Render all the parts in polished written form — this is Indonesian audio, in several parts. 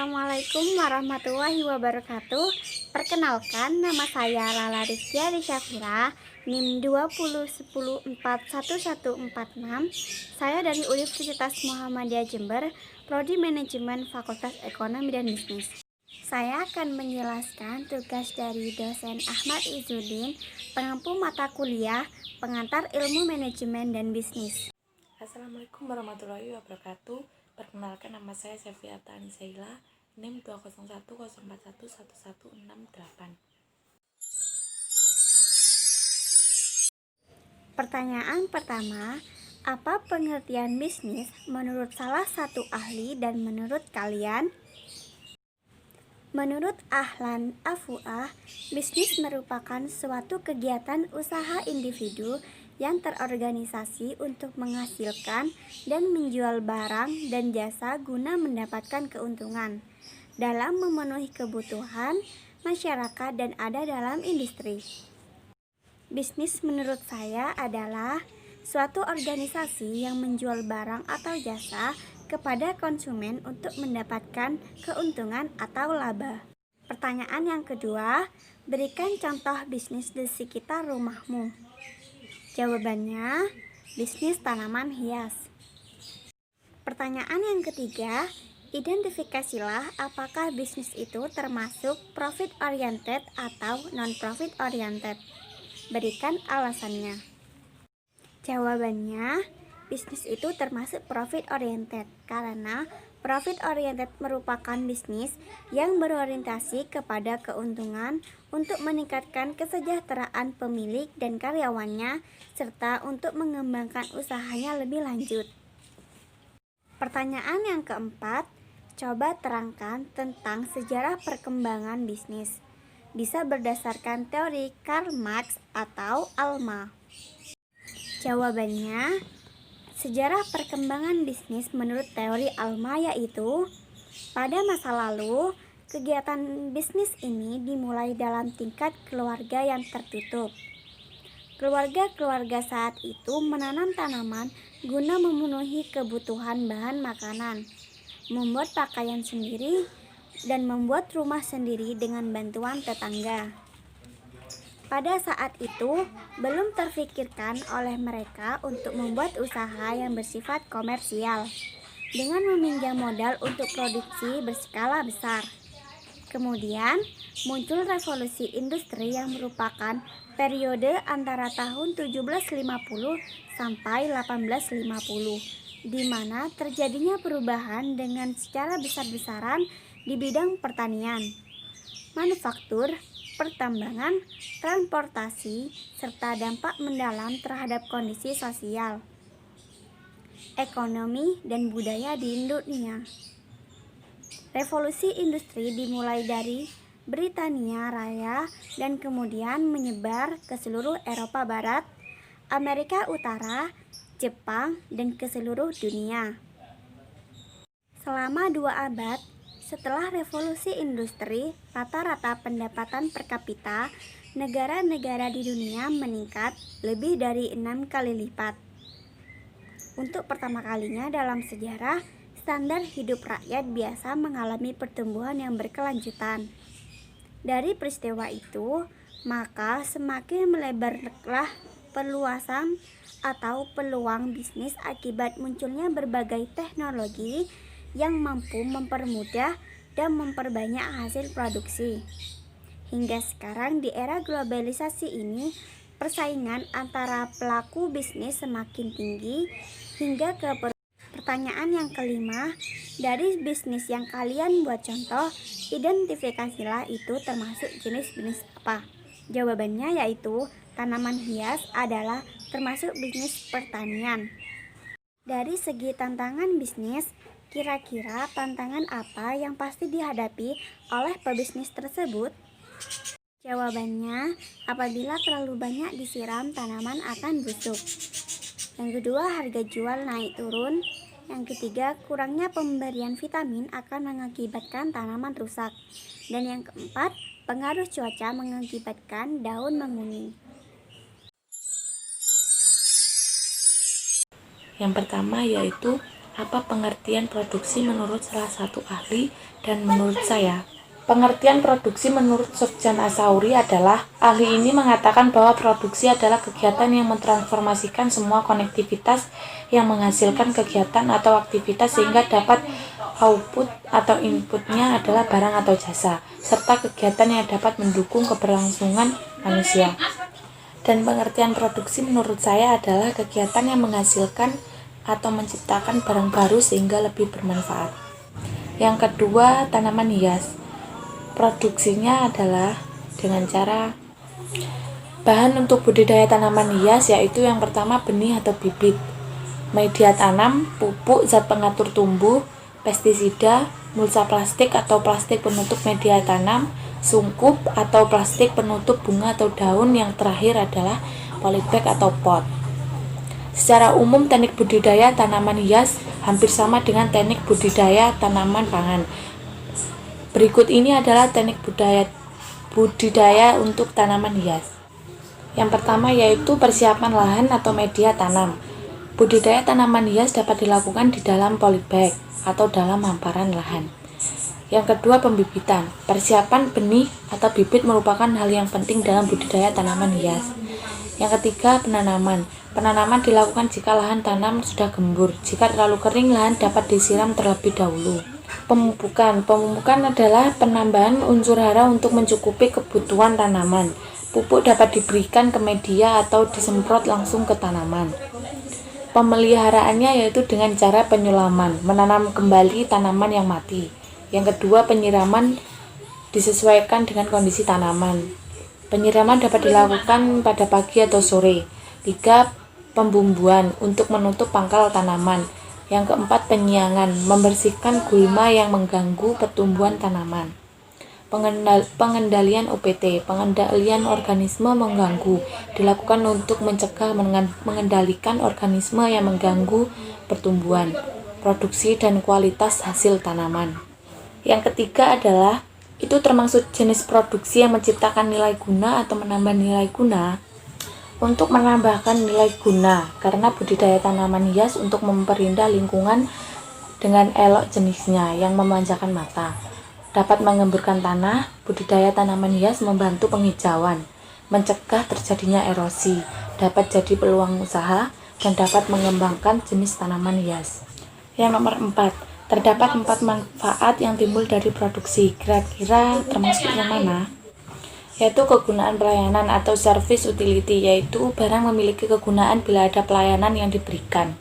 Assalamualaikum warahmatullahi wabarakatuh. Perkenalkan, nama saya Lala Rizkia Syafira, NIM 201041146. Saya dari Universitas Muhammadiyah Jember, Prodi Manajemen Fakultas Ekonomi dan Bisnis. Saya akan menjelaskan tugas dari dosen Ahmad Izzuddin, pengampu mata kuliah pengantar ilmu manajemen dan bisnis. Assalamualaikum warahmatullahi wabarakatuh. Perkenalkan, nama saya Sefiata Anisaila, NIM 20104111168. Pertanyaan pertama, apa pengertian bisnis menurut salah satu ahli dan menurut kalian? Menurut Ahlan Afuah, bisnis merupakan suatu kegiatan usaha individu yang terorganisasi untuk menghasilkan dan menjual barang dan jasa guna mendapatkan keuntungan dalam memenuhi kebutuhan masyarakat dan ada dalam industri. Bisnis menurut saya adalah suatu organisasi yang menjual barang atau jasa kepada konsumen untuk mendapatkan keuntungan atau laba. Pertanyaan yang kedua, berikan contoh bisnis di sekitar rumahmu. Jawabannya, bisnis tanaman hias. Pertanyaan yang ketiga, identifikasilah apakah bisnis itu termasuk profit oriented atau non-profit oriented. Berikan alasannya. Jawabannya, bisnis itu termasuk profit oriented karena profit oriented merupakan bisnis yang berorientasi kepada keuntungan untuk meningkatkan kesejahteraan pemilik dan karyawannya serta untuk mengembangkan usahanya lebih lanjut. Pertanyaan yang keempat, coba terangkan tentang sejarah perkembangan bisnis. Bisa berdasarkan teori Karl Marx atau ALMA. Jawabannya, sejarah perkembangan bisnis menurut teori ALMA yaitu pada masa lalu, kegiatan bisnis ini dimulai dalam tingkat keluarga yang tertutup. Keluarga-keluarga saat itu menanam tanaman guna memenuhi kebutuhan bahan makanan, membuat pakaian sendiri, dan membuat rumah sendiri dengan bantuan tetangga. Pada saat itu, belum terfikirkan oleh mereka untuk membuat usaha yang bersifat komersial dengan meminjam modal untuk produksi berskala besar. Kemudian, muncul revolusi industri yang merupakan periode antara tahun 1750 sampai 1850, di mana terjadinya perubahan dengan secara besar-besaran di bidang pertanian, manufaktur, pertambangan, transportasi, serta dampak mendalam terhadap kondisi sosial, ekonomi, dan budaya di dunia. Revolusi industri dimulai dari Britania Raya dan kemudian menyebar ke seluruh Eropa Barat, Amerika Utara, Jepang, dan ke seluruh dunia. Selama 2 abad setelah revolusi industri, rata-rata pendapatan per kapita negara-negara di dunia meningkat lebih dari 6 kali lipat. Untuk pertama kalinya dalam sejarah, standar hidup rakyat biasa mengalami pertumbuhan yang berkelanjutan. Dari peristiwa itu, maka semakin melebarlah perluasan atau peluang bisnis akibat munculnya berbagai teknologi yang mampu mempermudah dan memperbanyak hasil produksi. Hingga sekarang di era globalisasi ini, persaingan antara pelaku bisnis semakin tinggi hingga ke pertanyaan yang kelima, dari bisnis yang kalian buat contoh, identifikasilah itu termasuk jenis bisnis apa. Jawabannya yaitu tanaman hias adalah termasuk bisnis pertanian. Dari segi tantangan bisnis, kira-kira tantangan apa yang pasti dihadapi oleh pebisnis tersebut? Jawabannya, apabila terlalu banyak disiram, tanaman akan busuk. Yang kedua, harga jual naik turun. Yang ketiga, kurangnya pemberian vitamin akan mengakibatkan tanaman rusak. Dan yang keempat, pengaruh cuaca mengakibatkan daun menguning. Yang pertama yaitu Apa pengertian produksi menurut salah satu ahli dan menurut saya? Pengertian produksi menurut Sofjan Asauri adalah, ahli ini mengatakan bahwa produksi adalah kegiatan yang mentransformasikan semua konektivitas yang menghasilkan kegiatan atau aktivitas sehingga dapat output atau inputnya adalah barang atau jasa, serta kegiatan yang dapat mendukung keberlangsungan manusia. Dan pengertian produksi menurut saya adalah kegiatan yang menghasilkan atau menciptakan barang baru sehingga lebih bermanfaat. Yang kedua, tanaman hias. Produksinya adalah dengan cara bahan untuk budidaya tanaman hias, yaitu yang pertama benih atau bibit, media tanam, pupuk, zat pengatur tumbuh, pestisida, mulsa plastik atau plastik penutup media tanam, sungkup atau plastik penutup bunga atau daun, yang terakhir adalah polybag atau pot. Secara umum, teknik budidaya tanaman hias hampir sama dengan teknik budidaya tanaman pangan. Berikut ini adalah teknik budidaya untuk tanaman hias. Yang pertama yaitu persiapan lahan atau media tanam. Budidaya tanaman hias dapat dilakukan di dalam polybag atau dalam hamparan lahan. Yang kedua, pembibitan. Persiapan benih atau bibit merupakan hal yang penting dalam budidaya tanaman hias. Yang ketiga, penanaman. Penanaman dilakukan jika lahan tanam sudah gembur. Jika terlalu kering, lahan dapat disiram terlebih dahulu. Pemupukan. Pemupukan adalah penambahan unsur hara untuk mencukupi kebutuhan tanaman. Pupuk dapat diberikan ke media atau disemprot langsung ke tanaman. Pemeliharaannya yaitu dengan cara penyulaman, menanam kembali tanaman yang mati. Yang kedua, penyiraman disesuaikan dengan kondisi tanaman. Penyiraman dapat dilakukan pada pagi atau sore. 3. Pembumbuan untuk menutup pangkal tanaman. Yang keempat, penyiangan, membersihkan gulma yang mengganggu pertumbuhan tanaman. Pengendalian OPT, pengendalian organisme mengganggu, dilakukan untuk mencegah mengendalikan organisme yang mengganggu pertumbuhan, produksi, dan kualitas hasil tanaman. Yang ketiga adalah, itu termasuk jenis produksi yang menciptakan nilai guna atau menambah nilai guna. Untuk menambahkan nilai guna, karena budidaya tanaman hias untuk memperindah lingkungan dengan elok jenisnya yang memanjakan mata. Dapat mengemburkan tanah, budidaya tanaman hias membantu penghijauan, mencegah terjadinya erosi, dapat jadi peluang usaha, dan dapat mengembangkan jenis tanaman hias. Yang nomor 4, terdapat 4 manfaat yang timbul dari produksi. Kira-kira termasuk yang mana? Yaitu kegunaan pelayanan atau service utility, yaitu barang memiliki kegunaan bila ada pelayanan yang diberikan.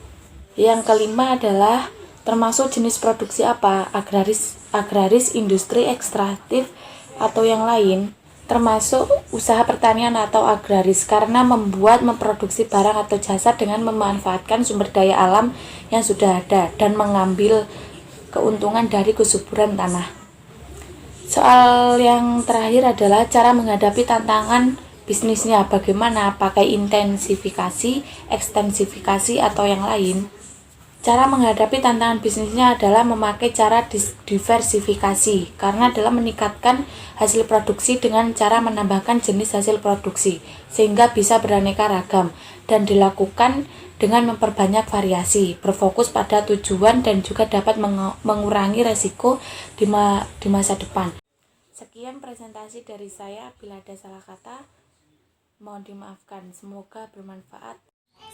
Yang kelima adalah termasuk jenis produksi apa? Agraris, industri, ekstraktif, atau yang lain. Termasuk usaha pertanian atau agraris, karena memproduksi barang atau jasa dengan memanfaatkan sumber daya alam yang sudah ada dan mengambil keuntungan dari kesuburan tanah. Soal yang terakhir adalah cara menghadapi tantangan bisnisnya, bagaimana, pakai intensifikasi, ekstensifikasi, atau yang lain. Cara menghadapi tantangan bisnisnya adalah memakai cara diversifikasi, karena dalam meningkatkan hasil produksi dengan cara menambahkan jenis hasil produksi, sehingga bisa beraneka ragam, dan dilakukan dengan memperbanyak variasi, berfokus pada tujuan, dan juga dapat mengurangi resiko di masa depan. Sekian presentasi dari saya, bila ada salah kata, mohon dimaafkan, semoga bermanfaat.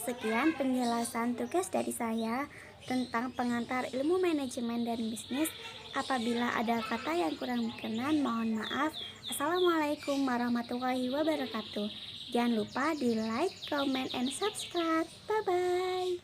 Sekian penjelasan tugas dari saya tentang pengantar ilmu manajemen dan bisnis. Apabila ada kata yang kurang berkenan, mohon maaf. Assalamualaikum warahmatullahi wabarakatuh. Jangan lupa di like, comment, and subscribe. Bye-bye.